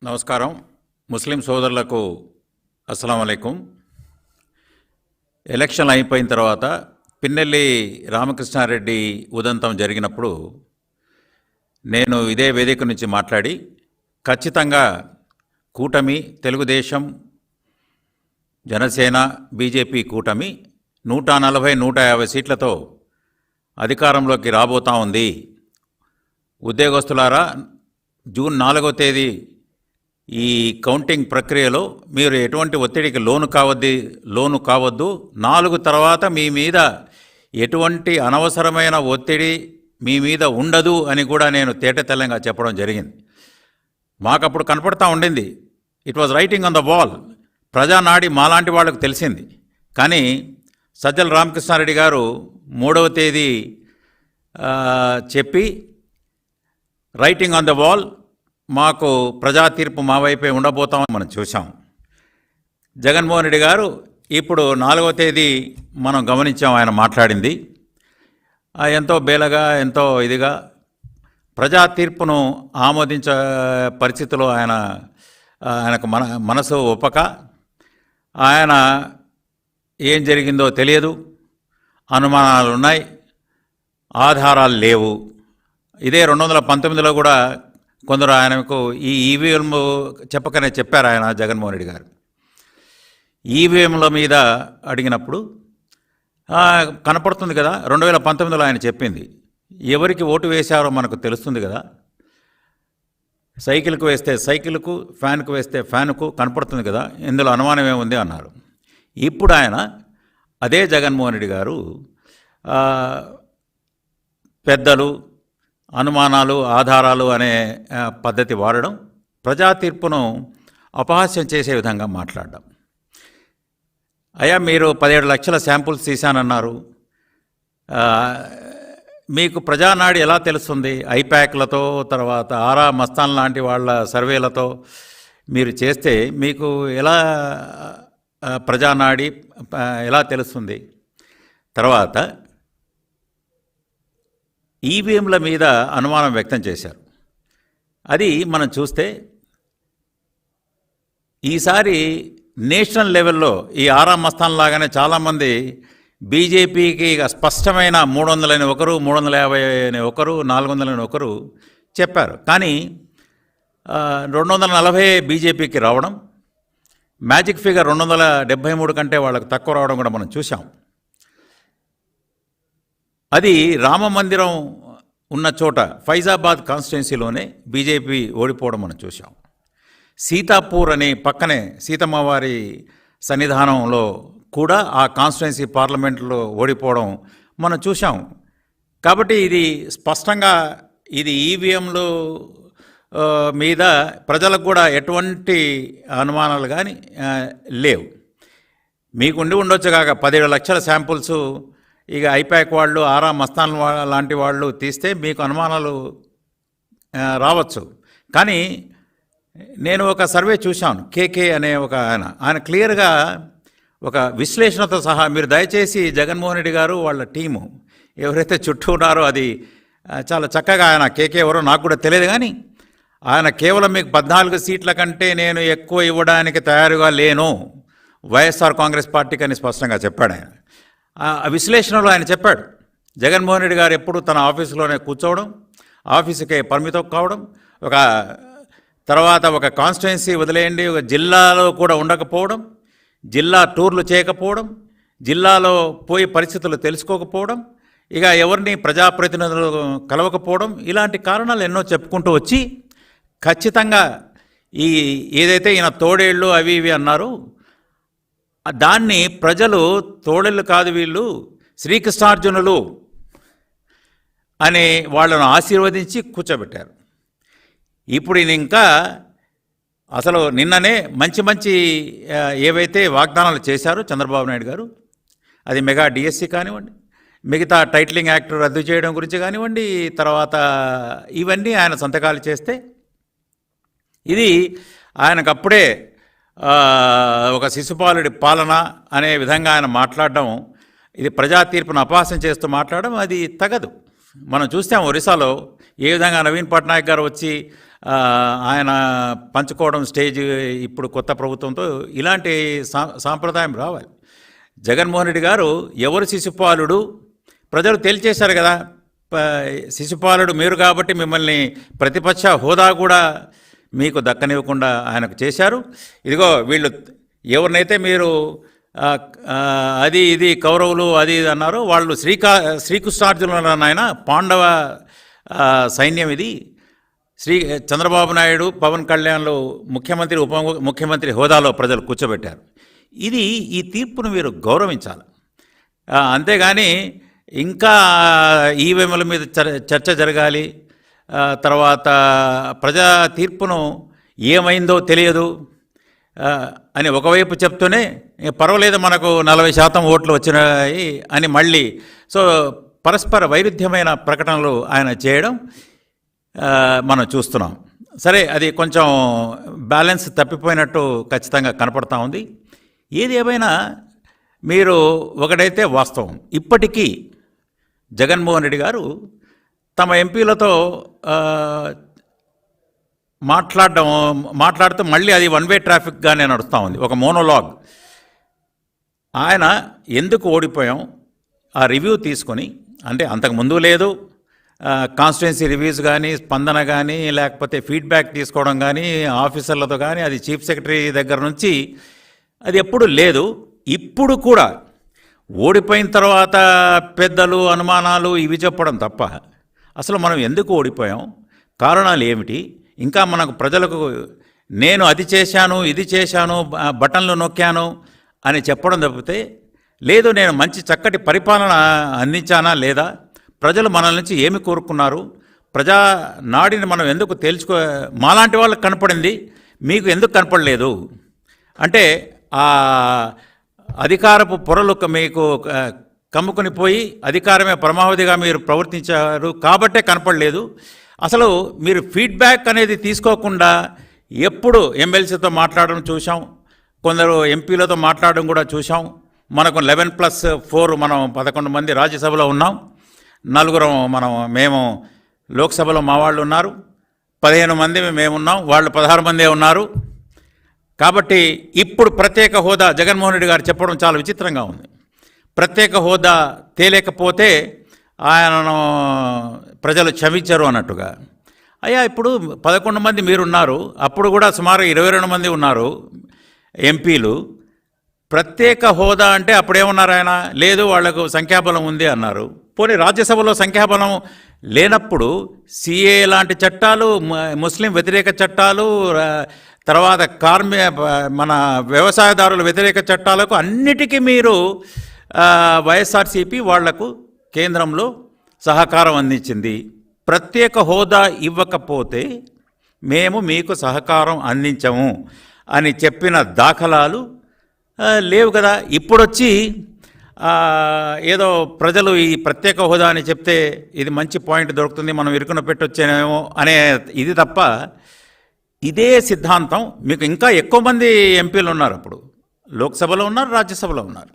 నమస్కారం. ముస్లిం సోదరులకు అస్సలాం అలైకుం. ఎలక్షన్ అయిపోయిన తర్వాత పిన్నెల్లి రామకృష్ణారెడ్డి ఉదంతం జరిగినప్పుడు నేను ఇదే వేదిక నుంచి మాట్లాడి ఖచ్చితంగా కూటమి, తెలుగుదేశం, జనసేన, బీజేపీ కూటమి 140-150 సీట్లతో అధికారంలోకి రాబోతా ఉంది. ఉద్యోగస్తులారా, జూన్ 4వ తేదీ ఈ కౌంటింగ్ ప్రక్రియలో మీరు ఎటువంటి ఒత్తిడికి లోను కావద్దు. 4 తర్వాత మీ మీద ఎటువంటి అనవసరమైన ఒత్తిడి మీ మీద ఉండదు అని కూడా నేను తేటతెల్లంగా చెప్పడం జరిగింది. మాకప్పుడు కనపడతా ఉండింది, it was writing on the wall. ప్రజానాడి మాలాంటి వాళ్ళకు తెలిసింది. కానీ సజ్జల రామకృష్ణారెడ్డి గారు 3వ తేదీ చెప్పి రైటింగ్ ఆన్ ద వాల్, మాకు ప్రజా తీర్పు మా వైపే ఉండబోతామని మనం చూసాం. జగన్మోహన్ రెడ్డి గారు ఇప్పుడు 4వ తేదీ మనం గమనించాం ఆయన మాట్లాడింది. ఎంతో బేలగా, ఎంతో ఇదిగా ప్రజా తీర్పును ఆమోదించే పరిస్థితిలో ఆయనకు మనసు ఒప్పక, ఆయన ఏం జరిగిందో తెలియదు, అనుమానాలు ఉన్నాయి, ఆధారాలు లేవు. ఇదే 2019లో కూడా కొందరు ఆయనకు ఈ ఈవీఎం చెప్పకనే చెప్పారు. ఆయన జగన్మోహన్ రెడ్డి గారు ఈవీఎంల మీద అడిగినప్పుడు కనపడుతుంది కదా, 2019లో ఆయన చెప్పింది, ఎవరికి ఓటు వేశారో మనకు తెలుస్తుంది కదా, సైకిల్కు వేస్తే సైకిల్కు, ఫ్యాన్కు వేస్తే ఫ్యాన్కు కనపడుతుంది కదా, ఇందులో అనుమానం ఏముంది అన్నారు. ఇప్పుడు ఆయన అదే జగన్మోహన్ రెడ్డి గారు పెద్దలు, అనుమానాలు, ఆధారాలు అనే పద్ధతి వాడడం, ప్రజా తీర్పును అపహాస్యం చేసే విధంగా మాట్లాడడం. అయ్యా, మీరు 17 లక్షల శాంపుల్స్ తీశానన్నారు, మీకు ప్రజానాడి ఎలా తెలుస్తుంది? ఐప్యాక్లతో, తర్వాత ఆరా మస్తాన్ లాంటి వాళ్ళ సర్వేలతో మీరు చేస్తే మీకు ఎలా ప్రజానాడి ఎలా తెలుస్తుంది? తర్వాత ఈవీఎంల మీద అనుమానం వ్యక్తం చేశారు. అది మనం చూస్తే ఈసారి నేషనల్ లెవెల్లో ఈ ఆరా మస్తాన్ లాగానే చాలామంది బీజేపీకి స్పష్టమైన 300 అని ఒకరు, 350 అని ఒకరు, 400 అని ఒకరు చెప్పారు. కానీ 240 బీజేపీకి రావడం, మ్యాజిక్ ఫిగర్ 273 కంటే వాళ్ళకు తక్కువ రావడం కూడా మనం చూసాం. అది రామ మందిరం ఉన్న చోట ఫైజాబాద్ కాన్స్టిట్యున్సీలోనే బీజేపీ ఓడిపోవడం మనం చూసాం. సీతాపూర్ అనే పక్కనే సీతమ్మవారి సన్నిధానంలో కూడా ఆ కాన్స్టిట్యున్సీ పార్లమెంట్లో ఓడిపోవడం మనం చూసాం. కాబట్టి ఇది స్పష్టంగా ఇది ఈవీఎంలు మీద ప్రజలకు కూడా ఎటువంటి అనుమానాలు కానీ లేవు. మీకు ఉండొచ్చు కాక 17 లక్షల శాంపుల్స్ ఇక ఐప్యాక్ వాళ్ళు, ఆరా మస్తాన్ లాంటి వాళ్ళు తీస్తే మీకు అనుమానాలు రావచ్చు. కానీ నేను ఒక సర్వే చూశాను, కేకే అనే ఒక ఆయన క్లియర్గా ఒక విశ్లేషణతో సహా, మీరు దయచేసి జగన్మోహన్ రెడ్డి గారు వాళ్ళ టీము ఎవరైతే చుట్టూ ఉన్నారో అది చాలా చక్కగా, ఆయన కేకే ఎవరో నాకు కూడా తెలియదు, కానీ ఆయన కేవలం మీకు 14 సీట్ల కంటే నేను ఎక్కువ ఇవ్వడానికి తయారుగా లేను వైఎస్ఆర్ కాంగ్రెస్ పార్టీకి అని స్పష్టంగా చెప్పాడు. ఆయన ఆ విశ్లేషణలో ఆయన చెప్పాడు, జగన్మోహన్ రెడ్డి గారు ఎప్పుడు తన ఆఫీసులోనే కూర్చోవడం, ఆఫీసుకే పరిమితం కావడం, తర్వాత ఒక కాన్స్టిట్యున్సీ వదిలేయండి, ఒక జిల్లాలో కూడా ఉండకపోవడం, జిల్లా టూర్లు చేయకపోవడం, జిల్లాలో పోయి పరిస్థితులు తెలుసుకోకపోవడం, ఇక ఎవరిని ప్రజాప్రతినిధులు కలవకపోవడం, ఇలాంటి కారణాలు ఎన్నో చెప్పుకుంటూ వచ్చి ఖచ్చితంగా ఏదైతే ఈయన తోడేళ్ళు అవి ఇవి అన్నారు, దాన్ని ప్రజలు తోడేళ్ళు కాదు, వీళ్ళు శ్రీకృష్ణార్జునులు అని వాళ్ళను ఆశీర్వదించి కూర్చోబెట్టారు. ఇప్పుడు ఈయన ఇంకా అసలు నిన్ననే మంచి ఏవైతే వాగ్దానాలు చేశారో చంద్రబాబు నాయుడు గారు, అది మెగా డిఎస్సి కానివ్వండి, మిగతా టైటిలింగ్ యాక్ట్ రద్దు చేయడం గురించి కానివ్వండి, తర్వాత ఇవన్నీ ఆయన సంతకాలు చేస్తే ఇది ఆయనకు అప్పుడే ఒక శిశుపాలుడి పాలన అనే విధంగా ఆయన మాట్లాడడం, ఇది ప్రజా తీర్పును అపహాస్యం చేస్తూ మాట్లాడడం అది తగదు. మనం చూస్తాం ఒరిస్సాలో ఏ విధంగా నవీన్ పట్నాయక్ గారు వచ్చి ఆయన పంచుకోవడం స్టేజ్ ఇప్పుడు కొత్త ప్రభుత్వంతో ఇలాంటి సాంప్రదాయం రావాలి. జగన్మోహన్ రెడ్డి గారు ఎవరు శిశుపాలుడు ప్రజలు తేల్చేశారు కదా, శిశుపాలుడు మీరు కాబట్టి మిమ్మల్ని ప్రతిపక్ష హోదా కూడా మీకు దక్కనివ్వకుండా ఆయనకు చేశారు. ఇదిగో వీళ్ళు ఎవరినైతే మీరు అది ఇది కౌరవులు అది ఇది అన్నారు, వాళ్ళు శ్రీకృష్ణార్జునులు ఆయన పాండవ సైన్యం ఇది. చంద్రబాబు నాయుడు పవన్ కళ్యాణ్లు ముఖ్యమంత్రి ఉప ముఖ్యమంత్రి హోదాలో ప్రజలు కూర్చోబెట్టారు. ఈ తీర్పును మీరు గౌరవించాలి. అంతేగాని ఇంకా ఈవీఎంల మీద చర్చ జరగాలి, తర్వాత ప్రజా తీర్పును ఏమైందో తెలియదు అని ఒకవైపు చెప్తూనే పర్వాలేదు మనకు 40% ఓట్లు వచ్చినాయి అని మళ్ళీ పరస్పర వైరుధ్యమైన ప్రకటనలు ఆయన చేయడం మనం చూస్తున్నాం. సరే, అది కొంచెం బ్యాలెన్స్ తప్పిపోయినట్టు ఖచ్చితంగా కనపడతా ఉంది. ఏది ఏమైనా మీరు ఒకటైతే వాస్తవం, ఇప్పటికీ జగన్మోహన్ రెడ్డి గారు తమ ఎంపీలతో మాట్లాడుతూ మళ్ళీ అది వన్ వే ట్రాఫిక్గానే నడుస్తూ ఉంది, ఒక మోనోలాగ్. ఆయన ఎందుకు ఓడిపోయాం ఆ రివ్యూ తీసుకొని, అంటే అంతకుముందు లేదు కాన్స్టిట్యున్సీ రివ్యూస్ కానీ స్పందన కానీ లేకపోతే ఫీడ్బ్యాక్ తీసుకోవడం కానీ ఆఫీసర్లతో కానీ, అది చీఫ్ సెక్రటరీ దగ్గర నుంచి అది ఎప్పుడు లేదు. ఇప్పుడు కూడా ఓడిపోయిన తర్వాత పెద్దలు అనుమానాలు ఇవి చెప్పడం తప్ప అసలు మనం ఎందుకు ఓడిపోయాం, కారణాలు ఏమిటి, ఇంకా మనకు ప్రజలకు నేను అది చేశాను ఇది చేశాను బటన్లు నొక్కాను అని చెప్పడం తప్పితే లేదు నేను మంచి చక్కటి పరిపాలన అందించానా లేదా, ప్రజలు మన నుంచి ఏమి కోరుకున్నారు, ప్రజా నాడిని మనం ఎందుకు మాలాంటి వాళ్ళకి కనపడింది మీకు ఎందుకు కనపడలేదు అంటే ఆ అధికారపు పొరలు మీకు కమ్ముకొని పోయి అధికారమే పరమావధిగా మీరు ప్రవర్తించారు కాబట్టే కనపడలేదు. అసలు మీరు ఫీడ్బ్యాక్ అనేది తీసుకోకుండా ఎప్పుడు ఎమ్మెల్సీతో మాట్లాడడం చూసాం, కొందరు ఎంపీలతో మాట్లాడడం కూడా చూసాం. మనకు 11+4 మనం 11 మంది రాజ్యసభలో ఉన్నాం, 4 మేము లోక్సభలో మా వాళ్ళు ఉన్నారు, 15 మంది మేమున్నాం, వాళ్ళు 16 మందే ఉన్నారు. కాబట్టి ఇప్పుడు ప్రత్యేక హోదా జగన్మోహన్ రెడ్డి గారు చెప్పడం చాలా విచిత్రంగా ఉంది. ప్రత్యేక హోదా తేలేకపోతే ఆయనను ప్రజలు క్షమించరు అన్నట్టుగా. అయ్యా ఇప్పుడు 11 మంది మీరున్నారు, అప్పుడు కూడా సుమారు 22 మంది ఉన్నారు ఎంపీలు. ప్రత్యేక హోదా అంటే అప్పుడేమన్నారు ఆయన, లేదు వాళ్లకు సంఖ్యాబలం ఉంది అన్నారు. పోనీ రాజ్యసభలో సంఖ్యాబలం లేనప్పుడు సిఏ లాంటి చట్టాలు, ముస్లిం వ్యతిరేక చట్టాలు, తర్వాత మన వ్యవసాయదారుల వ్యతిరేక చట్టాలకు అన్నిటికీ మీరు వైఎస్ఆర్సీపీ వాళ్లకు కేంద్రంలో సహకారం అందించింది. ప్రత్యేక హోదా ఇవ్వకపోతే మేము మీకు సహకారం అందించము అని చెప్పిన దాఖలాలు లేవు కదా. ఇప్పుడొచ్చి ఏదో ప్రజలు ఈ ప్రత్యేక హోదా అని చెప్తే ఇది మంచి పాయింట్ దొరుకుతుంది, మనం ఇరుకున పెట్టొచ్చేమో అనే ఇది తప్ప, ఇదే సిద్ధాంతం మీకు ఇంకా ఎక్కువ మంది ఎంపీలు ఉన్నారు, అప్పుడు లోక్సభలో ఉన్నారు, రాజ్యసభలో ఉన్నారు.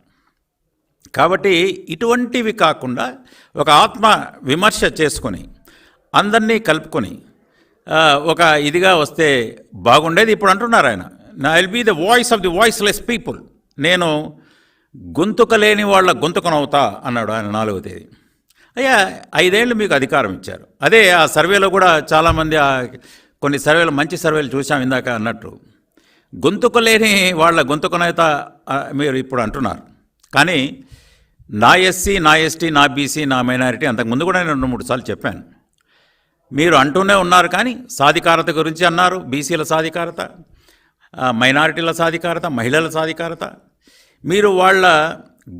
కాబట్టి ఇటువంటివి కాకుండా ఒక ఆత్మ విమర్శ చేసుకొని అందరినీ కలుపుకొని ఒక ఇదిగా వస్తే బాగుండేది. ఇప్పుడు అంటున్నారు ఆయన, I will be the voice of the voiceless people, నేను గొంతుక లేని వాళ్ళ గొంతుకనవుతా అన్నాడు ఆయన 4వ తేదీ. అయ్యా 5 ఏళ్ళు మీకు అధికారం ఇచ్చారు. అదే ఆ సర్వేలో కూడా చాలామంది కొన్ని సర్వేలు మంచి సర్వేలు చూసాం ఇందాక అన్నట్టు, గొంతుక లేని వాళ్ళ గొంతుకనైతే మీరు ఇప్పుడు అంటున్నారు. కానీ నా ఎస్సీ, నా ఎస్టీ, నా బీసీ, నా మైనారిటీ అంతకుముందు కూడా నేను 2-3 సార్లు చెప్పాను. మీరు అంటూనే ఉన్నారు, కానీ సాధికారత గురించి అన్నారు, బీసీల సాధికారత, మైనారిటీల సాధికారత, మహిళల సాధికారత. మీరు వాళ్ళ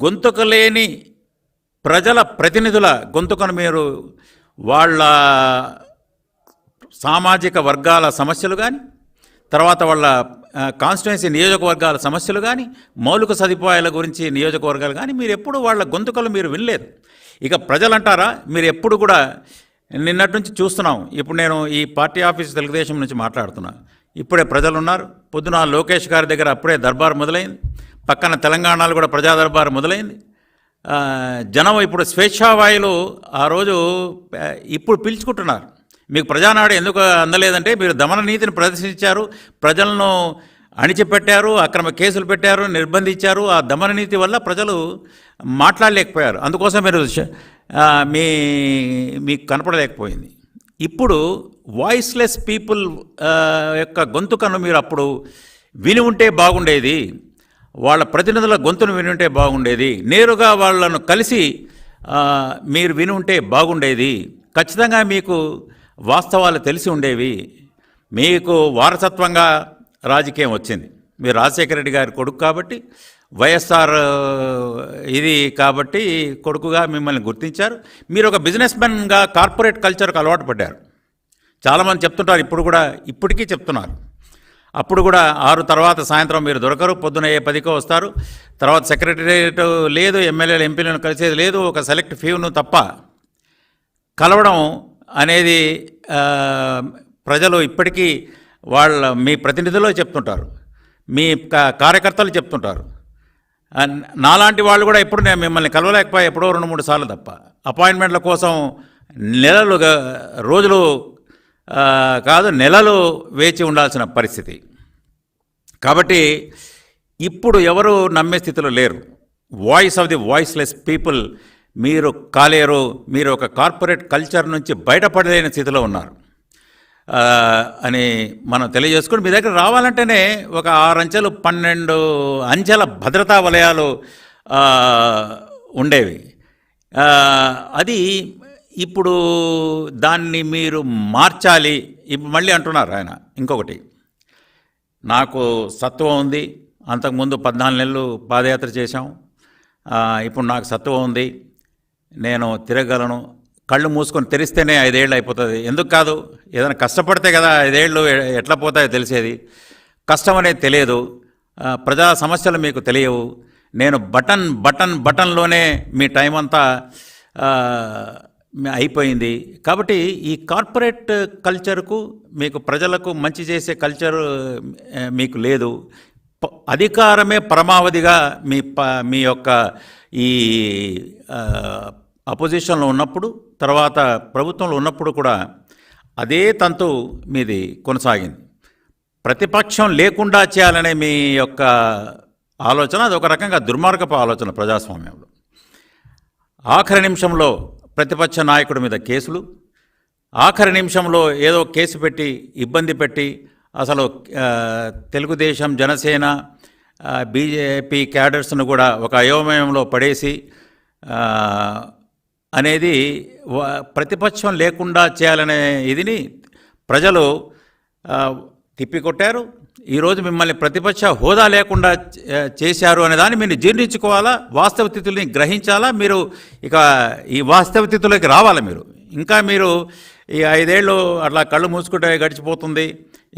గొంతుక లేని ప్రజల ప్రతినిధుల గొంతుకను మీరు వాళ్ళ సామాజిక వర్గాల సమస్యలు కానీ, తర్వాత వాళ్ళ కాన్స్టిట్యున్సీ నియోజకవర్గాల సమస్యలు కానీ, మౌలిక సదుపాయాల గురించి నియోజకవర్గాలు కానీ మీరు ఎప్పుడు వాళ్ళ గొంతుకలు మీరు వినలేదు. ఇక ప్రజలంటారా, మీరు ఎప్పుడు కూడా నిన్నటి నుంచి చూస్తున్నాం. ఇప్పుడు నేను ఈ పార్టీ ఆఫీస్ తెలుగుదేశం నుంచి మాట్లాడుతున్నా, ఇప్పుడే ప్రజలు ఉన్నారు. పొద్దున లోకేష్ గారి దగ్గర అప్పుడే దర్బార్ మొదలైంది, పక్కన తెలంగాణలో కూడా ప్రజా దర్బార్ మొదలైంది. జనం ఇప్పుడు స్వేచ్ఛావాయులు ఆ రోజు ఇప్పుడు పీల్చుకుంటున్నారు. మీకు ప్రజానాడు ఎందుకు అందలేదంటే మీరు దమన నీతిని ప్రదర్శించారు, ప్రజలను అణిచిపెట్టారు, అక్రమ కేసులు పెట్టారు, నిర్బంధించారు. ఆ దమన నీతి వల్ల ప్రజలు మాట్లాడలేకపోయారు. అందుకోసం మీరు మీకు కనపడలేకపోయింది. ఇప్పుడు వాయిస్లెస్ పీపుల్ యొక్క గొంతుకను మీరు అప్పుడు విని ఉంటే బాగుండేది, వాళ్ళ ప్రతినిధుల గొంతును విని ఉంటే బాగుండేది, నేరుగా వాళ్ళను కలిసి మీరు విని ఉంటే బాగుండేది. ఖచ్చితంగా మీకు వాస్తవాలు తెలిసి ఉండేవి. మీకు వారసత్వంగా రాజకీయం వచ్చింది. మీరు రాజశేఖర రెడ్డి గారి కొడుకు కాబట్టి, వైఎస్ఆర్ ఇది కాబట్టి కొడుకుగా మిమ్మల్ని గుర్తించారు. మీరు ఒక బిజినెస్ మ్యాన్గా కార్పొరేట్ కల్చర్కు అలవాటు పడ్డారు. చాలామంది చెప్తుంటారు, ఇప్పటికీ చెప్తున్నారు. అప్పుడు కూడా 6 తర్వాత సాయంత్రం మీరు దొరకరు, పొద్దున 10కో వస్తారు. తర్వాత సెక్రటరియట్ లేదు, ఎమ్మెల్యేలు ఎంపీలను కలిసేది లేదు, ఒక సెలెక్ట్ ఫ్యూను తప్ప కలవడం అనేది ప్రజలు ఇప్పటికీ మీ ప్రతినిధులు చెప్తుంటారు, మీ కార్యకర్తలు చెప్తుంటారు. నాలాంటి వాళ్ళు కూడా ఎప్పుడు నేను మిమ్మల్ని కలవలేకపోయా, ఎప్పుడో 2-3 సార్లు తప్ప. అపాయింట్మెంట్ల కోసం రోజులు కాదు నెలలు వేచి ఉండాల్సిన పరిస్థితి. కాబట్టి ఇప్పుడు ఎవరు నమ్మే స్థితిలో లేరు. Voice of the voiceless people మీరు కాలేరు. మీరు ఒక కార్పొరేట్ కల్చర్ నుంచి బయటపడలేని స్థితిలో ఉన్నారు అని మనం తెలియజేసుకుని, మీ దగ్గర రావాలంటేనే ఒక 6 అంచెలు 12 అంచెల భద్రతా వలయాలు ఉండేవి. అది ఇప్పుడు దాన్ని మీరు మార్చాలి. ఇప్పుడు మళ్ళీ అంటున్నారు ఆయన ఇంకొకటి, నాకు సత్వం ఉంది, అంతకుముందు 14 నెలలు పాదయాత్ర చేశాం, ఇప్పుడు నాకు సత్వం ఉంది, నేను తిరగలను. కళ్ళు మూసుకొని తెరిస్తేనే 5 ఏళ్ళు అయిపోతుంది. ఎందుకు కాదు, ఏదైనా కష్టపడితే కదా 5 ఏళ్ళు ఎట్లా పోతాయో తెలిసేది. కష్టం అనేది తెలియదు, ప్రజా సమస్యలు మీకు తెలియవు. నేను బటన్లోనే మీ టైం అంతా అయిపోయింది. కాబట్టి ఈ కార్పొరేట్ కల్చర్కు, మీకు ప్రజలకు మంచి చేసే కల్చర్ మీకు లేదు. అధికారమే పరమావధిగా మీ యొక్క ఈ అపోజిషన్లో ఉన్నప్పుడు, తర్వాత ప్రభుత్వంలో ఉన్నప్పుడు కూడా అదే తంతు మీది కొనసాగింది. ప్రతిపక్షం లేకుండా చేయాలనే మీ యొక్క ఆలోచన అది ఒక రకంగా దుర్మార్గపు ఆలోచన ప్రజాస్వామ్యంలో. ఆఖరి నిమిషంలో ప్రతిపక్ష నాయకుడి మీద కేసులు, ఆఖరి నిమిషంలో ఏదో కేసు పెట్టి ఇబ్బంది పెట్టి అసలు తెలుగుదేశం, జనసేన, బీజేపీ క్యాడర్స్ను కూడా ఒక అయోమయంలో పడేసి అనేది ప్రతిపక్షం లేకుండా చేయాలనే ఇదిని ప్రజలు తిప్పికొట్టారు. ఈరోజు మిమ్మల్ని ప్రతిపక్ష హోదా లేకుండా చేశారు అనే దాన్ని మీరు జీర్ణించుకోవాలా, వాస్తవ స్థితుల్ని గ్రహించాలా. మీరు ఇక ఈ వాస్తవ స్థితుల్లోకి రావాలి. ఇంకా మీరు ఈ 5 ఏళ్ళు అట్లా కళ్ళు మూసుకుంటే గడిచిపోతుంది,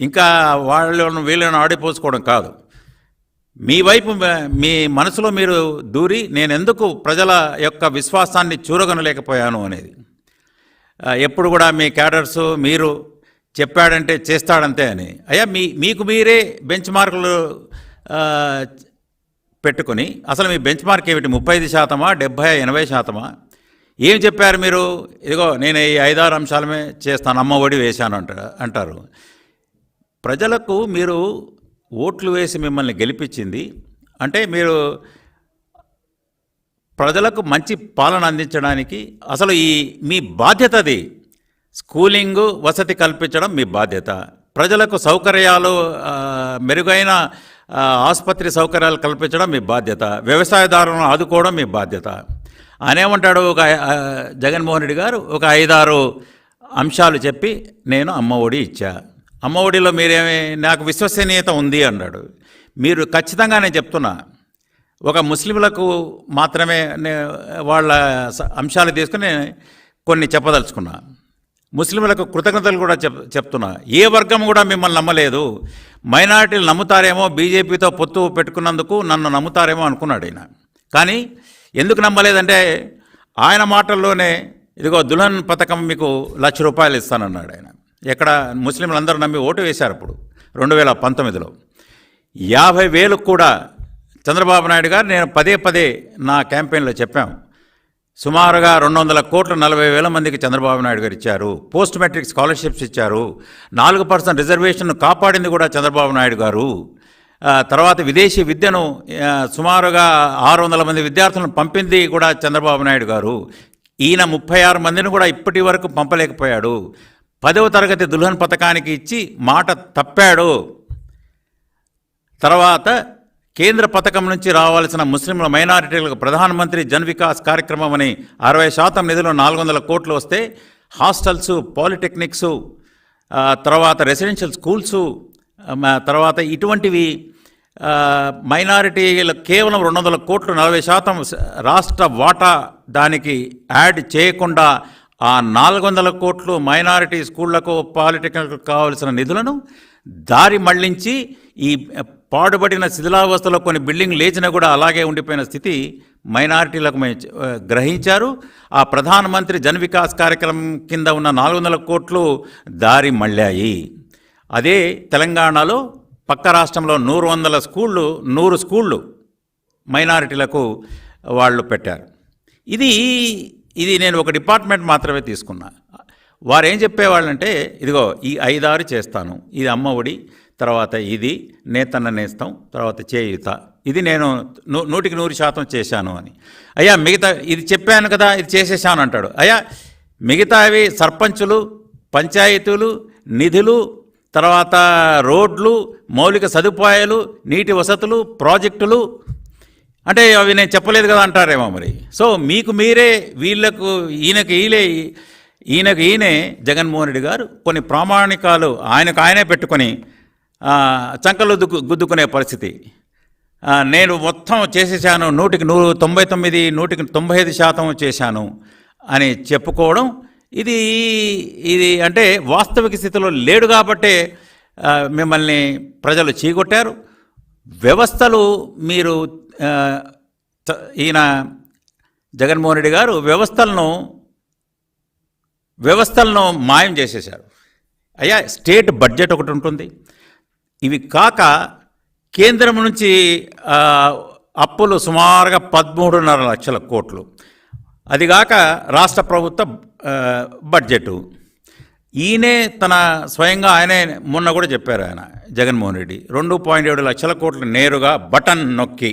ఇంకా వీళ్ళను ఆడిపోసుకోవడం కాదు. మీ వైపు మీ మనసులో మీరు దూరి నేను ఎందుకు ప్రజల యొక్క విశ్వాసాన్ని చూరగొనలేకపోయాను అనేది. ఎప్పుడు కూడా మీ క్యాడర్సు మీరు చెప్పాడంటే చేస్తాడంతే అని. అయ్యా మీకు మీరే బెంచ్ మార్కులు పెట్టుకొని, అసలు మీ బెంచ్ మార్క్ ఏమిటి? 35%, 70%, 80%? ఏం చెప్పారు మీరు? ఇదిగో నేను ఈ 5-6 అంశాలమే చేస్తాను, అమ్మ ఒడి వేశాను అంటారు. ప్రజలకు మీరు ఓట్లు వేసి మిమ్మల్ని గెలిపించింది అంటే మీరు ప్రజలకు మంచి పాలన అందించడానికి. అసలు మీ బాధ్యత అది. స్కూలింగు, వసతి కల్పించడం మీ బాధ్యత. ప్రజలకు సౌకర్యాలు, మెరుగైన ఆసుపత్రి సౌకర్యాలు కల్పించడం మీ బాధ్యత. వ్యవసాయదారులను ఆదుకోవడం మీ బాధ్యత. అనేమంటాడు జగన్మోహన్ రెడ్డి గారు, ఒక 5-6 అంశాలు చెప్పి నేను అమ్మ ఒడి ఇచ్చా, అమ్మ ఒడిలో మీరేమి నాకు విశ్వసనీయత ఉంది అన్నాడు. మీరు ఖచ్చితంగా నేను చెప్తున్నా, ఒక ముస్లింలకు మాత్రమే వాళ్ళ అంశాలు తీసుకుని కొన్ని చెప్పదలుచుకున్నా. ముస్లింలకు కృతజ్ఞతలు కూడా చెప్తున్నా. ఏ వర్గం కూడా మిమ్మల్ని నమ్మలేదు. మైనారిటీలు నమ్ముతారేమో, బీజేపీతో పొత్తు పెట్టుకున్నందుకు నన్ను నమ్ముతారేమో అనుకున్నాడు ఆయన. కానీ ఎందుకు నమ్మలేదంటే ఆయన మాటల్లోనే ఇదిగో దుల్హన్ పథకం మీకు ₹1,00,000 ఇస్తానన్నాడు ఆయన. ఎక్కడ ముస్లింలందరూ నమ్మి ఓటు వేశారు. అప్పుడు 2019లో 50,000 కూడా చంద్రబాబు నాయుడు గారు నేను పదే పదే నా క్యాంపెయిన్లో చెప్పాము, సుమారుగా 200 కోట్లు 40,000 మందికి చంద్రబాబు నాయుడు గారు ఇచ్చారు. పోస్ట్ మెట్రిక్ స్కాలర్షిప్స్ ఇచ్చారు. 4% రిజర్వేషన్ను కాపాడింది కూడా చంద్రబాబు నాయుడు గారు. తర్వాత విదేశీ విద్యను సుమారుగా 600 మంది విద్యార్థులను పంపింది కూడా చంద్రబాబు నాయుడు గారు. ఈయన 36 మందిని కూడా ఇప్పటి వరకు పంపలేకపోయాడు. 10వ తరగతి దుల్హన్ పథకానికి ఇచ్చి మాట తప్పాడు. తర్వాత కేంద్ర పథకం నుంచి రావాల్సిన ముస్లింల మైనారిటీలకు ప్రధానమంత్రి జన్ వికాస్ కార్యక్రమం అని 60% నిధులు 400 కోట్లు వస్తే హాస్టల్స్, పాలిటెక్నిక్స్, తర్వాత రెసిడెన్షియల్ స్కూల్సు, తర్వాత ఇటువంటివి మైనారిటీలు కేవలం 200 కోట్లు 40% రాష్ట్ర వాటా దానికి యాడ్ చేయకుండా ఆ 400 కోట్లు మైనారిటీ స్కూళ్లకు, పాలిటెక్నిక్లకు కావలసిన నిధులను దారి మళ్లించి ఈ పాడుబడిన శిథిలావస్థలో కొన్ని బిల్డింగ్ లేచినా కూడా అలాగే ఉండిపోయిన స్థితి మైనారిటీలకు గ్రహించారు. ఆ ప్రధానమంత్రి జన్ వికాస్ కార్యక్రమం కింద ఉన్న 400 కోట్లు దారి మళ్ళాయి. అదే తెలంగాణలో పక్క రాష్ట్రంలో 100 స్కూళ్ళు మైనారిటీలకు వాళ్ళు పెట్టారు. ఇది నేను ఒక డిపార్ట్మెంట్ మాత్రమే తీసుకున్నా. వారు ఏం చెప్పేవాళ్ళంటే, ఇదిగో ఈ 5-6 చేస్తాను, ఇది అమ్మ ఒడి, తర్వాత ఇది నేతన్న నేస్తం, తర్వాత చేయుత, ఇది నేను 100% చేశాను అని. అయ్యా మిగతా ఇది చెప్పాను కదా, ఇది చేసేసాను అంటాడు. అయ్యా మిగతావి సర్పంచులు, పంచాయతీలు, నిధులు, తర్వాత రోడ్లు, మౌలిక సదుపాయాలు, నీటి వసతులు, ప్రాజెక్టులు అంటే అవి నేను చెప్పలేదు కదా అంటారేమో మరి. సో మీకు మీరే వీళ్లకు ఈయనకు ఈయనే జగన్మోహన్ రెడ్డి గారు కొన్ని ప్రామాణికాలు ఆయనే పెట్టుకొని చంకలు గుద్దుకునే పరిస్థితి. నేను మొత్తం చేసేసాను, 199, 95% చేశాను అని చెప్పుకోవడం, ఇది అంటే వాస్తవిక స్థితిలో లేడు కాబట్టే మిమ్మల్ని ప్రజలు చీకొట్టారు. వ్యవస్థలు మీరు ఈయన జగన్మోహన్ రెడ్డి గారు వ్యవస్థలను మాయం చేసేశారు. అయ్యా స్టేట్ బడ్జెట్ ఒకటి ఉంటుంది, ఇవి కాక కేంద్రం నుంచి అప్పులు సుమారుగా 13.5 లక్షల కోట్లు, అదిగాక రాష్ట్ర ప్రభుత్వ బడ్జెటు. ఈయనే స్వయంగా ఆయనే మొన్న కూడా చెప్పారు, ఆయన జగన్మోహన్ రెడ్డి 2.7 లక్షల కోట్లు నేరుగా బటన్ నొక్కి,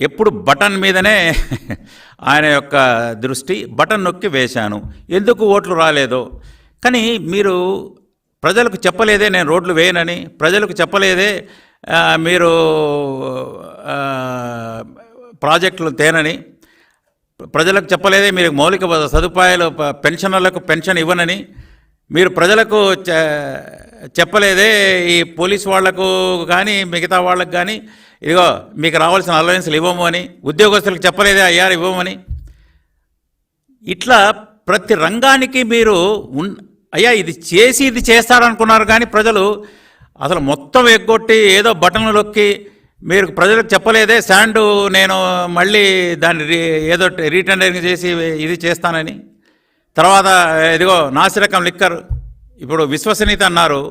ఎప్పుడు బటన్ మీదనే ఆయన యొక్క దృష్టి, బటన్ నొక్కి వేశాను. ఎందుకు ఓట్లు రాలేదో కానీ మీరు ప్రజలకు చెప్పలేదే నేను రోడ్లు వేయనని, ప్రజలకు చెప్పలేదే మీరు ప్రాజెక్టులు తేనని, ప్రజలకు చెప్పలేదే మీరు మౌలిక సదుపాయాలు పెన్షనర్లకు పెన్షన్ ఇవ్వనని, మీరు ప్రజలకు చెప్పలేదే ఈ పోలీస్ వాళ్లకు కానీ మిగతా వాళ్ళకు కానీ ఇదిగో మీకు రావాల్సిన అలవెన్స్లు ఇవ్వము అని, ఉద్యోగస్తులకు చెప్పలేదే అయ్యారు ఇవ్వమని. ఇట్లా ప్రతి రంగానికి మీరు అయ్యా ఇది చేస్తారనుకున్నారు కానీ ప్రజలు అసలు మొత్తం ఎగ్గొట్టి ఏదో బటన్లు నొక్కి మీరు ప్రజలకు చెప్పలేదే శాండు నేను మళ్ళీ దాన్ని ఏదో రీటెండరింగ్ చేసి ఇది చేస్తానని. తర్వాత ఇదిగో నాసిరకం లిక్కర్ ఇప్పుడు విశ్వసనీయత అన్నారు.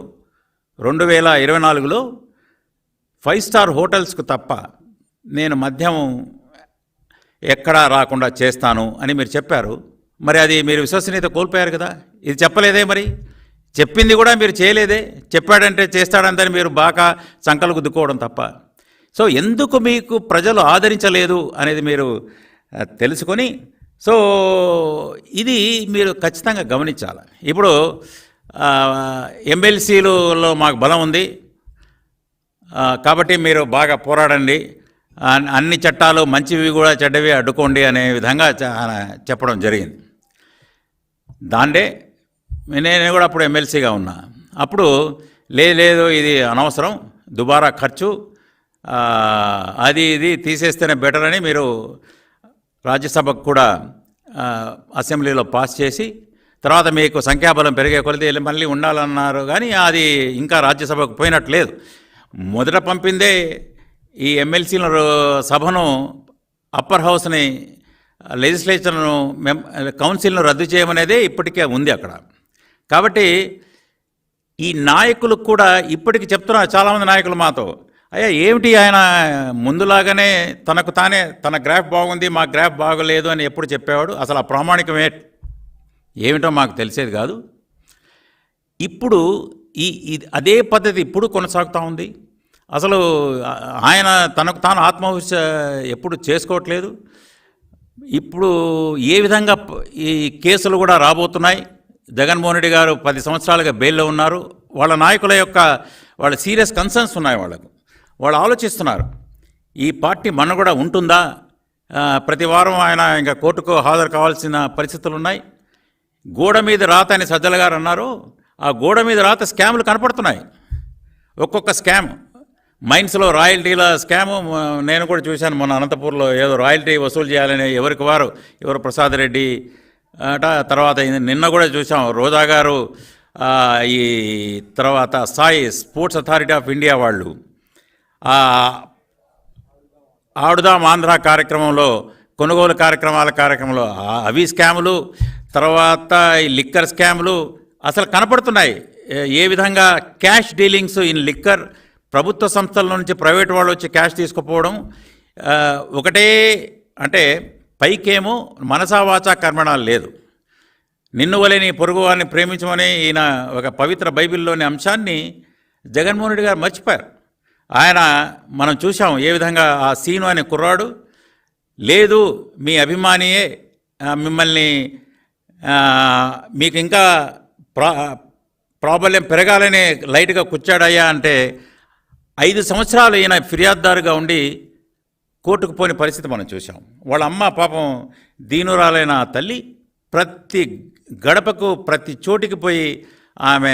2024లో 5 స్టార్ హోటల్స్కు తప్ప నేను మద్యం ఎక్కడా రాకుండా చేస్తాను అని మీరు చెప్పారు. మరి అది మీరు విశ్వసనీయత కోల్పోయారు కదా. ఇది చెప్పలేదే, మరి చెప్పింది కూడా మీరు చేయలేదే. చెప్పాడంటే చేస్తాడంతని మీరు బాగా సంకలు గుద్దుకోవడం తప్ప. సో ఎందుకు మీకు ప్రజలు ఆదరించలేదు అనేది మీరు తెలుసుకొని, సో ఇది మీరు ఖచ్చితంగా గమనించాలి. ఇప్పుడు ఎమ్మెల్సీలలో మాకు బలం ఉంది కాబట్టి మీరు బాగా పోరాడండి, అన్ని చట్టాలు మంచివి కూడా చెడ్డవి అడ్డుకోండి అనే విధంగా చెప్పడం జరిగింది. దాండే నేను కూడా అప్పుడు ఎమ్మెల్సీగా ఉన్నా. అప్పుడు లేదు ఇది అనవసరం, దుబారా ఖర్చు, ఇది తీసేస్తేనే బెటర్ అని మీరు రాజ్యసభకు కూడా అసెంబ్లీలో పాస్ చేసి, తర్వాత మీకు సంఖ్యాబలం పెరిగే కొలది మళ్ళీ ఉండాలన్నారు. కానీ అది ఇంకా రాజ్యసభకు పోయినట్లేదు. మొదట పంపిందే ఈ ఎమ్మెల్సీల సభను, అప్పర్ హౌస్ని, లెజిస్లేచర్ను, కౌన్సిల్ను రద్దు చేయమనేదే ఇప్పటికే ఉంది అక్కడ. కాబట్టి ఈ నాయకులకు కూడా ఇప్పటికి చెప్తున్నారు చాలామంది నాయకులు మాతో, అయ్యా ఏమిటి ఆయన ముందులాగానే తనకు తానే తన గ్రాఫ్ బాగుంది మా గ్రాఫ్ బాగలేదు అని ఎప్పుడు చెప్పేవాడు. అసలు ఆ ప్రామాణికమే ఏమిటో మాకు తెలిసేది కాదు. ఇప్పుడు అదే పద్ధతి ఇప్పుడు కొనసాగుతూ ఉంది. అసలు ఆయన తనకు తాను ఆత్మవిమర్శ ఎప్పుడు చేసుకోవట్లేదు. ఇప్పుడు ఏ విధంగా ఈ కేసులు కూడా రాబోతున్నాయి. జగన్మోహన్ రెడ్డి గారు 10 సంవత్సరాలుగా బెయిల్లో ఉన్నారు. వాళ్ళ నాయకుల యొక్క వాళ్ళ సీరియస్ కన్సర్న్స్ ఉన్నాయి. వాళ్ళు ఆలోచిస్తున్నారు ఈ పార్టీ మనుగడ ఉంటుందా. ప్రతి వారం ఆయన ఇంకా కోర్టుకు హాజరు కావాల్సిన పరిస్థితులు ఉన్నాయి. గోడ మీద రాత అని సజ్జల గారు అన్నారు. ఆ గోడ మీద రాత స్కాములు కనపడుతున్నాయి. ఒక్కొక్క స్కామ్ మైన్స్లో రాయల్టీల స్కాము నేను కూడా చూశాను. మొన్న అనంతపూర్లో ఏదో రాయల్టీ వసూలు చేయాలని ఎవరు ప్రసాద్ రెడ్డి అట. తర్వాత నిన్న కూడా చూసాం రోజా గారు, ఈ తర్వాత Sai sports authority of India వాళ్ళు ఆడుదాం ఆంధ్ర కార్యక్రమంలో కొనుగోలు కార్యక్రమంలో అవి స్కాములు, తర్వాత ఈ లిక్కర్ స్కాములు అసలు కనపడుతున్నాయి. ఏ విధంగా క్యాష్ డీలింగ్స్ ఇన్ లిక్కర్, ప్రభుత్వ సంస్థల నుంచి ప్రైవేట్ వాళ్ళు వచ్చి క్యాష్ తీసుకుపోవడం ఒకటే. అంటే పైకేమో మనసా వాచా కర్మణాలు లేదు. నిన్ను వలె నీ పొరుగు వారిని ప్రేమించమని ఈయన ఒక పవిత్ర బైబిల్లోని అంశాన్ని జగన్మోహన్ రెడ్డి గారు మర్చిపోయారు. ఆయన మనం చూసాం ఏ విధంగా ఆ సీను అనే కుర్రాడు లేదు మీ అభిమానియే మిమ్మల్ని మీకు ఇంకా ప్రాబల్యం పెరగాలని లైట్గా కూర్చాడయ్యా అంటే 5 సంవత్సరాలు ఈయన ఫిర్యాదుదారుగా ఉండి కోర్టుకు పోని పరిస్థితి మనం చూసాం. వాళ్ళ అమ్మ పాపం దీనురాలైన తల్లి ప్రతి గడపకు ప్రతి చోటికి పోయి ఆమె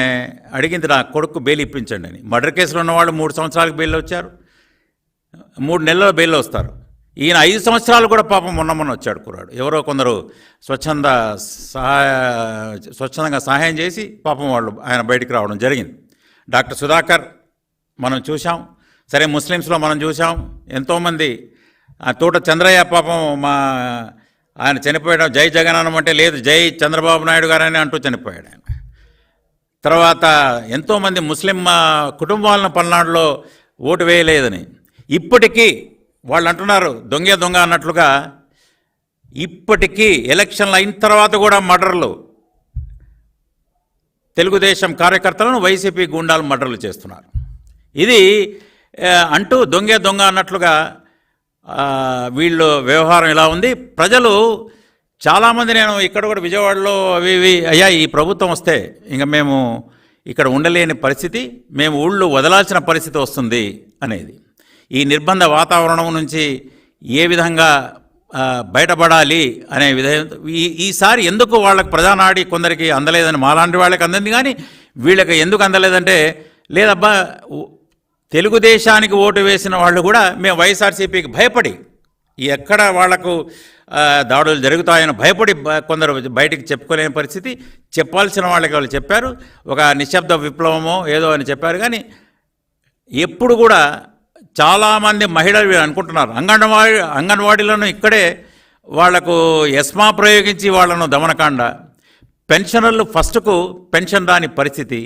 అడిగింది నా కొడుకు బెయిల్ ఇప్పించండి అని. మర్డర్ కేసులో ఉన్నవాళ్ళు 3 సంవత్సరాలకు బెయిల్ వచ్చారు, 3 నెలల బెయిల్ వస్తారు. ఈయన 5 సంవత్సరాలు కూడా పాపం మొన్న వచ్చాడు కుర్రాడు. ఎవరో కొందరు స్వచ్ఛందంగా సహాయం చేసి పాపం ఆయన బయటికి రావడం జరిగింది. డాక్టర్ సుధాకర్ మనం చూసాం. సరే ముస్లిమ్స్లో మనం చూసాం ఎంతోమంది. తోట చంద్రయ్య పాపం ఆయన చనిపోయడం జై జగనన్నం అంటే లేదు జై చంద్రబాబు నాయుడు గారని అంటూ చనిపోయాడు ఆయన. తర్వాత ఎంతోమంది ముస్లిం కుటుంబాలను పల్నాడులో ఓటు వేయలేదని ఇప్పటికీ వాళ్ళు అంటున్నారు దొంగ అన్నట్లుగా. ఇప్పటికీ ఎలక్షన్లు అయిన తర్వాత కూడా మర్డర్లు, తెలుగుదేశం కార్యకర్తలను వైసీపీ గూండాలు మర్డర్లు చేస్తున్నారు. ఇది అంటూ దొంగ అన్నట్లుగా వీళ్ళు వ్యవహారం ఇలా ఉంది. ప్రజలు చాలామంది, నేను ఇక్కడ కూడా విజయవాడలో అవి అయ్యా ఈ ప్రభుత్వం వస్తే ఇంకా మేము ఇక్కడ ఉండలేని పరిస్థితి, మేము ఊళ్ళు వదలాల్సిన పరిస్థితి వస్తుంది అనేది. ఈ నిర్బంధ వాతావరణం నుంచి ఏ విధంగా బయటపడాలి అనే ఈసారి ఎందుకు వాళ్ళకి ప్రజానాడి కొందరికి అందలేదని మాలాంటి వాళ్ళకి అందింది, కానీ వీళ్ళకి ఎందుకు అందలేదంటే లేదబ్బా తెలుగుదేశానికి ఓటు వేసిన వాళ్ళు కూడా మేము వైఎస్ఆర్సీపీకి భయపడి ఎక్కడ వాళ్లకు దాడులు జరుగుతాయని భయపడి కొందరు బయటికి చెప్పుకోలేని పరిస్థితి. చెప్పాల్సిన వాళ్ళకి వాళ్ళు చెప్పారు, ఒక నిశ్శబ్ద విప్లవమో ఏదో అని చెప్పారు. కానీ ఎప్పుడు కూడా చాలామంది మహిళలు అనుకుంటున్నారు అంగన్వాడీలను ఇక్కడే వాళ్లకు ఎస్మా ప్రయోగించి వాళ్ళను దమనకాండ, పెన్షనర్లు ఫస్ట్కు పెన్షన్ రాని పరిస్థితి,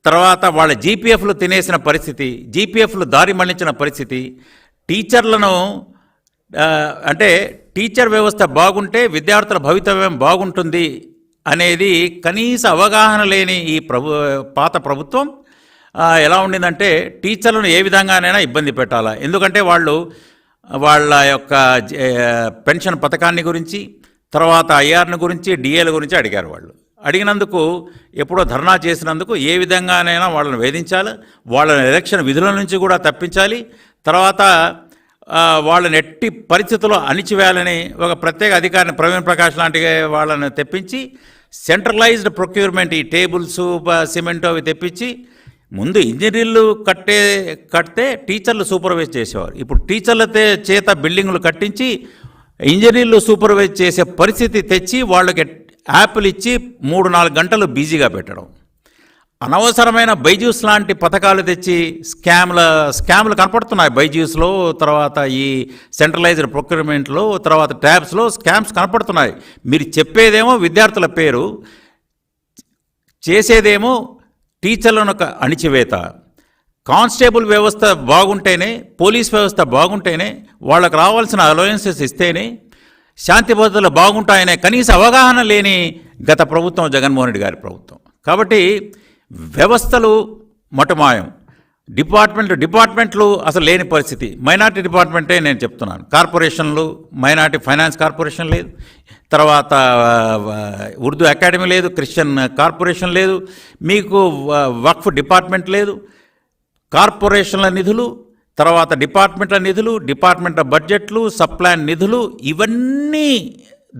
తర్వాత వాళ్ళ జీపీఎఫ్లు తినేసిన పరిస్థితి, జీపీఎఫ్లు దారి మళ్లించిన పరిస్థితి, టీచర్లను అంటే టీచర్ వ్యవస్థ బాగుంటే విద్యార్థుల భవితవ్యం బాగుంటుంది అనేది కనీస అవగాహన లేని ఈ పాత ప్రభుత్వం ఎలా ఉండిందంటే టీచర్లను ఏ విధంగానైనా ఇబ్బంది పెట్టాలా. ఎందుకంటే వాళ్ళ యొక్క పెన్షన్ పథకాన్ని గురించి, తర్వాత ఐఆర్ని గురించి, డిఏల గురించి అడిగారు. అడిగినందుకు ఎప్పుడో ధర్నా చేసినందుకు ఏ విధంగానైనా వాళ్ళని వేధించాలి, వాళ్ళని ఎలక్షన్ విధుల నుంచి కూడా తప్పించాలి, తర్వాత వాళ్ళని ఎట్టి పరిస్థితుల్లో అణిచివేయాలని ఒక ప్రత్యేక అధికారిని ప్రవీణ్ ప్రకాష్ లాంటి వాళ్ళని తెప్పించి సెంట్రలైజ్డ్ ప్రొక్యూర్మెంట్, ఈ టేబుల్స్ సిమెంట్ అవి తెప్పించి ముందు ఇంజనీర్లు కడితే టీచర్లు సూపర్వైజ్ చేసేవారు. ఇప్పుడు టీచర్ల చేత బిల్డింగులు కట్టించి ఇంజనీర్లు సూపర్వైజ్ చేసే పరిస్థితి తెచ్చి వాళ్ళకి యాప్లు ఇచ్చి 3-4 గంటలు బిజీగా పెట్టడం, అనవసరమైన బైజూస్ లాంటి పథకాలు తెచ్చి స్కామ్లు కనపడుతున్నాయి బైజూస్లో, తర్వాత ఈ సెంట్రలైజ్డ్ ప్రొక్యూర్మెంట్లో, తర్వాత ట్యాబ్స్లో స్కామ్స్ కనపడుతున్నాయి. మీరు చెప్పేదేమో విద్యార్థుల పేరు, చేసేదేమో టీచర్లను అణిచివేత, కానిస్టేబుల్ వ్యవస్థ బాగుంటేనే, పోలీస్ వ్యవస్థ బాగుంటేనే, వాళ్ళకు రావాల్సిన అలవెన్సెస్ ఇస్తేనే శాంతి భద్రతలు బాగుంటాయనే కనీస అవగాహన లేని గత ప్రభుత్వం జగన్మోహన్ రెడ్డి గారి ప్రభుత్వం. కాబట్టి వ్యవస్థలు మటుమాయం, డిపార్ట్మెంట్లు అసలు లేని పరిస్థితి. మైనార్టీ డిపార్ట్మెంటే నేను చెప్తున్నాను. కార్పొరేషన్లు, మైనార్టీ ఫైనాన్స్ కార్పొరేషన్ లేదు, తర్వాత ఉర్దూ అకాడమీ లేదు, క్రిస్టియన్ కార్పొరేషన్ లేదు, మీకు వక్ఫ్ డిపార్ట్మెంట్ లేదు. కార్పొరేషన్ల నిధులు, తర్వాత డిపార్ట్మెంట్ల నిధులు, డిపార్ట్మెంట్ల బడ్జెట్లు, సప్లాన్ నిధులు ఇవన్నీ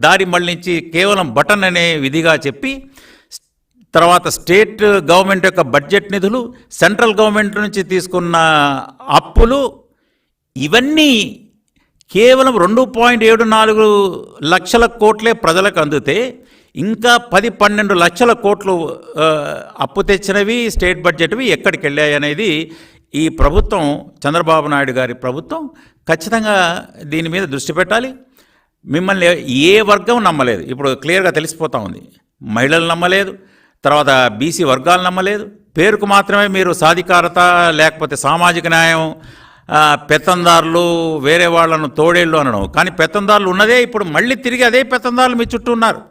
దారి మళ్లించి కేవలం బటన్ అనే విధిగా చెప్పి, తర్వాత స్టేట్ గవర్నమెంట్ యొక్క బడ్జెట్ నిధులు, సెంట్రల్ గవర్నమెంట్ నుంచి తీసుకున్న అప్పులు ఇవన్నీ కేవలం 2.74 లక్షల కోట్లే ప్రజలకు అందితే ఇంకా 10-12 లక్షల కోట్లు అప్పు తెచ్చినవి స్టేట్ బడ్జెట్వి ఎక్కడికి వెళ్ళాయి అనేది ఈ ప్రభుత్వం, చంద్రబాబు నాయుడు గారి ప్రభుత్వం ఖచ్చితంగా దీని మీద దృష్టి పెట్టాలి. మిమ్మల్ని ఏ వర్గం నమ్మలేదు, ఇప్పుడు క్లియర్గా తెలిసిపోతూ ఉంది. మహిళలు నమ్మలేదు, తర్వాత బీసీ వర్గాలు నమ్మలేదు. పేరుకు మాత్రమే మీరు సాధికారత లేకపోతే సామాజిక న్యాయం, పెత్తందారులు వేరే వాళ్ళను తోడేళ్ళు అనడం. కానీ పెత్తందారులు ఉన్నదే ఇప్పుడు మళ్ళీ తిరిగి అదే పెత్తందారులు మీ చుట్టూ ఉన్నారు.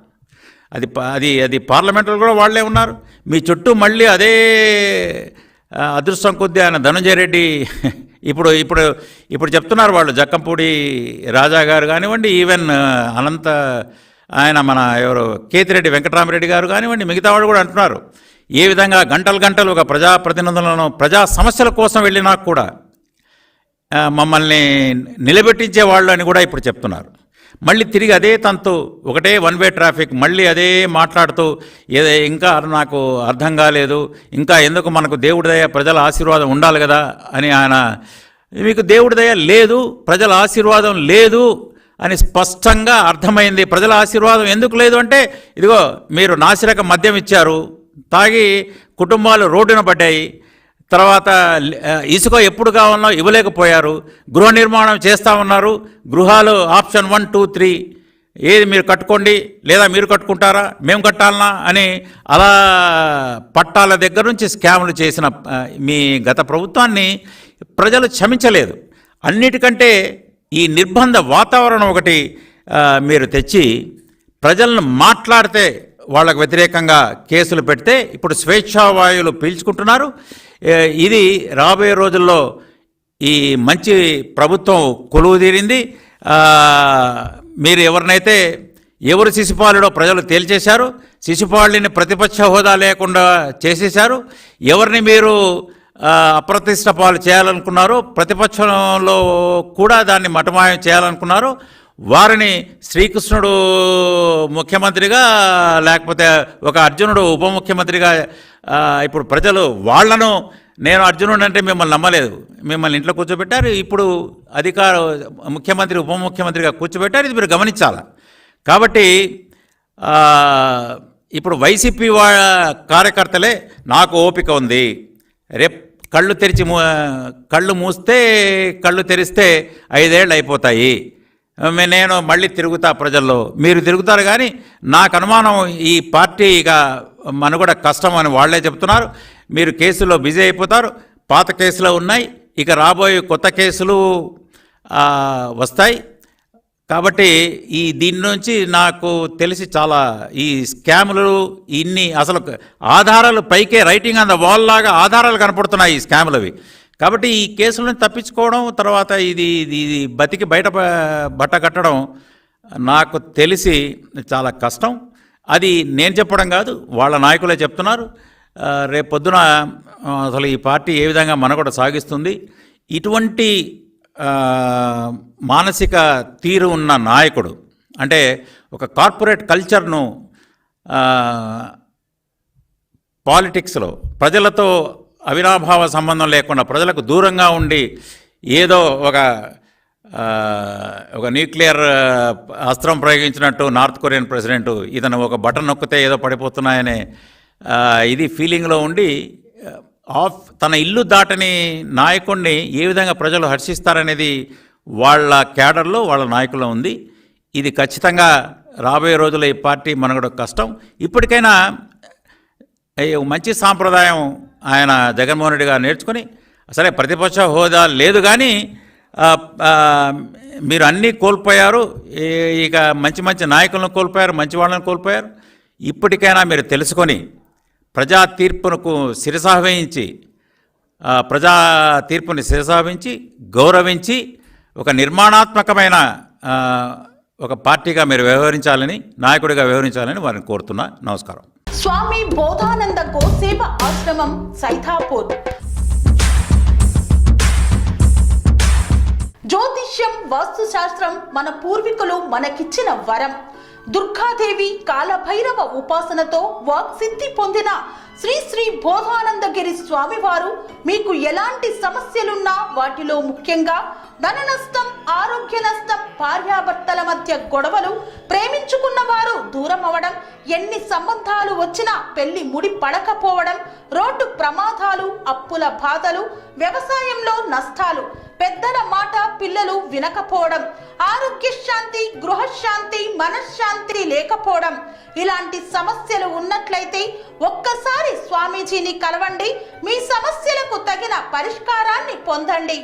అది పార్లమెంట్లో కూడా వాళ్ళే ఉన్నారు మీ చుట్టూ. మళ్ళీ అదే అదృష్టం కొద్దీ ఆయన ధనంజయ రెడ్డి ఇప్పుడు చెప్తున్నారు వాళ్ళు, జక్కంపూడి రాజా గారు కానివ్వండి, ఈవెన్ ఆయన మన ఎవరు కేతిరెడ్డి వెంకటరామరెడ్డి గారు కానివ్వండి, మిగతా వాళ్ళు కూడా అంటున్నారు ఏ విధంగా గంటలు ఒక ప్రజాప్రతినిధులను ప్రజా సమస్యల కోసం వెళ్ళినా కూడా మమ్మల్ని నిలబెట్టించే వాళ్ళు అని కూడా ఇప్పుడు చెప్తున్నారు. మళ్ళీ తిరిగి అదే తంతు, ఒకటే వన్ వే ట్రాఫిక్, మళ్ళీ అదే మాట్లాడుతూ ఇంకా నాకు అర్థం కాలేదు, ఇంకా ఎందుకు మనకు దేవుడి దయ ప్రజల ఆశీర్వాదం ఉండాలి కదా అని ఆయన, మీకు దేవుడి దయ లేదు, ప్రజల ఆశీర్వాదం లేదు అని స్పష్టంగా అర్థమైంది. ప్రజల ఆశీర్వాదం ఎందుకు లేదు అంటే, ఇదిగో మీరు నాసిరకం మద్యం ఇచ్చారు, తాగి కుటుంబాలు రోడ్డున పడ్డాయి, తర్వాత ఇసుక ఎప్పుడు కావాలన్నా ఇవ్వలేకపోయారు, గృహ నిర్మాణం చేస్తూ ఉన్నారు, గృహాలు ఆప్షన్ 1, 2, 3 ఏది మీరు కట్టుకోండి, లేదా మీరు కట్టుకుంటారా, మేము కట్టాలనా అని అలా పట్టాల దగ్గర నుంచి స్కాములు చేసిన మీ గత ప్రభుత్వాన్ని ప్రజలు క్షమించలేదు. అన్నిటికంటే ఈ నిర్బంధ వాతావరణం ఒకటి మీరు తెచ్చి ప్రజలను మాట్లాడితే వాళ్ళకు వ్యతిరేకంగా కేసులు పెడితే ఇప్పుడు స్వేచ్ఛావాయువులు పీల్చుకుంటున్నారు. ఇది రాబోయే రోజుల్లో ఈ మంచి ప్రభుత్వం కొలువు తీరింది. మీరు ఎవరు శిశుపాలుడో ప్రజలు తేల్చేశారు. శిశుపాలుని ప్రతిపక్ష హోదా లేకుండా చేసేశారు. ఎవరిని మీరు అప్రతిష్ట పాలు చేయాలనుకున్నారో, ప్రతిపక్షంలో కూడా దాన్ని మటమాయం చేయాలనుకున్నారో వారిని శ్రీకృష్ణుడు ముఖ్యమంత్రిగా, లేకపోతే ఒక అర్జునుడు ఉప ముఖ్యమంత్రిగా ఇప్పుడు ప్రజలు వాళ్లను, నేను అర్జునుడు అంటే మిమ్మల్ని నమ్మలేదు, మిమ్మల్ని ఇంట్లో కూర్చోబెట్టారు, ఇప్పుడు ముఖ్యమంత్రి ఉప ముఖ్యమంత్రిగా కూర్చోబెట్టారు. ఇది మీరు గమనించాలి. కాబట్టి ఇప్పుడు వైసీపీ కార్యకర్తలే నాకు ఓపిక ఉంది, రేపు కళ్ళు మూస్తే కళ్ళు తెరిస్తే 5 ఏళ్ళు అయిపోతాయి, నేను మళ్ళీ తిరుగుతా ప్రజల్లో, మీరు తిరుగుతారు. కానీ నాకు అనుమానం ఈ పార్టీ ఇక మనుగడ కష్టం అని వాళ్లే చెప్తున్నారు. మీరు కేసులో బిజీ అయిపోతారు, పాత కేసులు ఉన్నాయి, ఇక రాబోయే కొత్త కేసులు వస్తాయి. కాబట్టి దీని నుంచి నాకు తెలిసి చాలా ఈ స్కాములు ఇన్ని అసలు ఆధారాలు పైకే రైటింగ్ ఆన్ ద వాల్ లాగా ఆధారాలు కనపడుతున్నాయి ఈ స్కాములవి. కాబట్టి ఈ కేసులను తప్పించుకోవడం, తర్వాత ఇది బతికి బట్ట కట్టడం నాకు తెలిసి చాలా కష్టం. అది నేను చెప్పడం కాదు, వాళ్ళ నాయకులే చెప్తున్నారు. రేపు పొద్దున అసలు ఈ పార్టీ ఏ విధంగా మనుగడ సాగిస్తుంది, ఇటువంటి మానసిక తీరు ఉన్న నాయకుడు, అంటే ఒక కార్పొరేట్ కల్చర్ను పాలిటిక్స్లో ప్రజలతో అవినాభావ సంబంధం లేకుండా ప్రజలకు దూరంగా ఉండి ఏదో ఒక న్యూక్లియర్ అస్త్రం ప్రయోగించినట్టు నార్త్ కొరియన్ ప్రెసిడెంట్ ఇతను ఒక బటన్ నొక్కితే ఏదో పడిపోతున్నాయనే ఇది ఫీలింగ్లో ఉండి తన ఇల్లు దాటని నాయకుడిని ఏ విధంగా ప్రజలు హర్షిస్తారనేది వాళ్ళ క్యాడర్లో వాళ్ళ నాయకుల్లో ఉంది. ఇది ఖచ్చితంగా రాబోయే రోజుల్లో ఈ పార్టీ మనుగడ కష్టం. ఇప్పటికైనా మంచి సాంప్రదాయం ఆయన జగన్మోహన్ రెడ్డి గారు నేర్చుకొని సరే ప్రతిపక్ష హోదా లేదు కానీ మీరు అన్నీ కోల్పోయారు. ఇక మంచి మంచి నాయకులను కోల్పోయారు, మంచి వాళ్ళని కోల్పోయారు. ఇప్పటికైనా మీరు తెలుసుకొని ప్రజా తీర్పునకు శిరసావహించి ప్రజా తీర్పుని శిరసావహించి గౌరవించి ఒక నిర్మాణాత్మకమైన ఒక పార్టీగా మీరు వ్యవహరించాలని, నాయకుడిగా వ్యవహరించాలని వారిని కోరుతున్నా. నమస్కారం. స్వామి బోధానంద గోసేవ ఆశ్రమం, సైథాపూర్. జ్యోతిష్యం, వాస్తుశాస్త్రం మన పూర్వీకులు మనకిచ్చిన వరం. దుర్గాదేవి, కాలభైరవ ఉపాసనతో వాక్సిద్ధి పొందిన శ్రీ శ్రీ బోధానందగిరి స్వామివారు మీకు ఎలాంటి సమస్యలున్నా, వాటిలో ముఖ్యంగా ధన నష్టం, ఆరోగ్య నష్టం, భార్యాభర్తల మధ్య గొడవలు, ప్రేమించుకున్న వారు దూరం అవడం, ఎన్ని సంబంధాలు వచ్చినా పెళ్లి ముడి పడకపోవడం, రోడ్డు ప్రమాదాలు, అప్పుల బాధలు, వ్యవసాయంలో నష్టాలు, పెద్దల మాట పిల్లలు వినకపోవడం, ఆరోగ్య శాంతి, గృహశాంతి, మనశ్శాంతి లేకపోవడం, ఇలాంటి సమస్యలు ఉన్నట్లయితే ఒక్కసారి స్వామీజీని కలవండి. మీ సమస్యలకు తగిన పరిష్కారాన్ని పొందండి.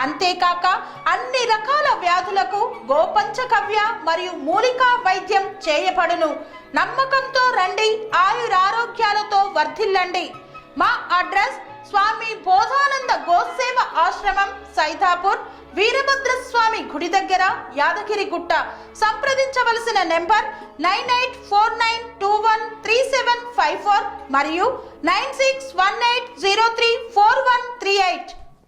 అంతేకాక అన్ని రకాల వ్యాధులకు గోపంచకవ్య మరియు మూలికా వైద్యం చేయబడును. నమ్మకంతో రండి, ఆయురారోగ్యాలతో వర్ధిల్లండి. మా అడ్రస్ స్వామి బోధానంద గోసేవ ఆశ్రమం, సైథాపూర్, వీరభద్రస్వామి గుడి దగ్గర, యాదగిరిగుట్ట. సంప్రదించవలసిన నెంబర్ 9849213754 మరియు 9618034138.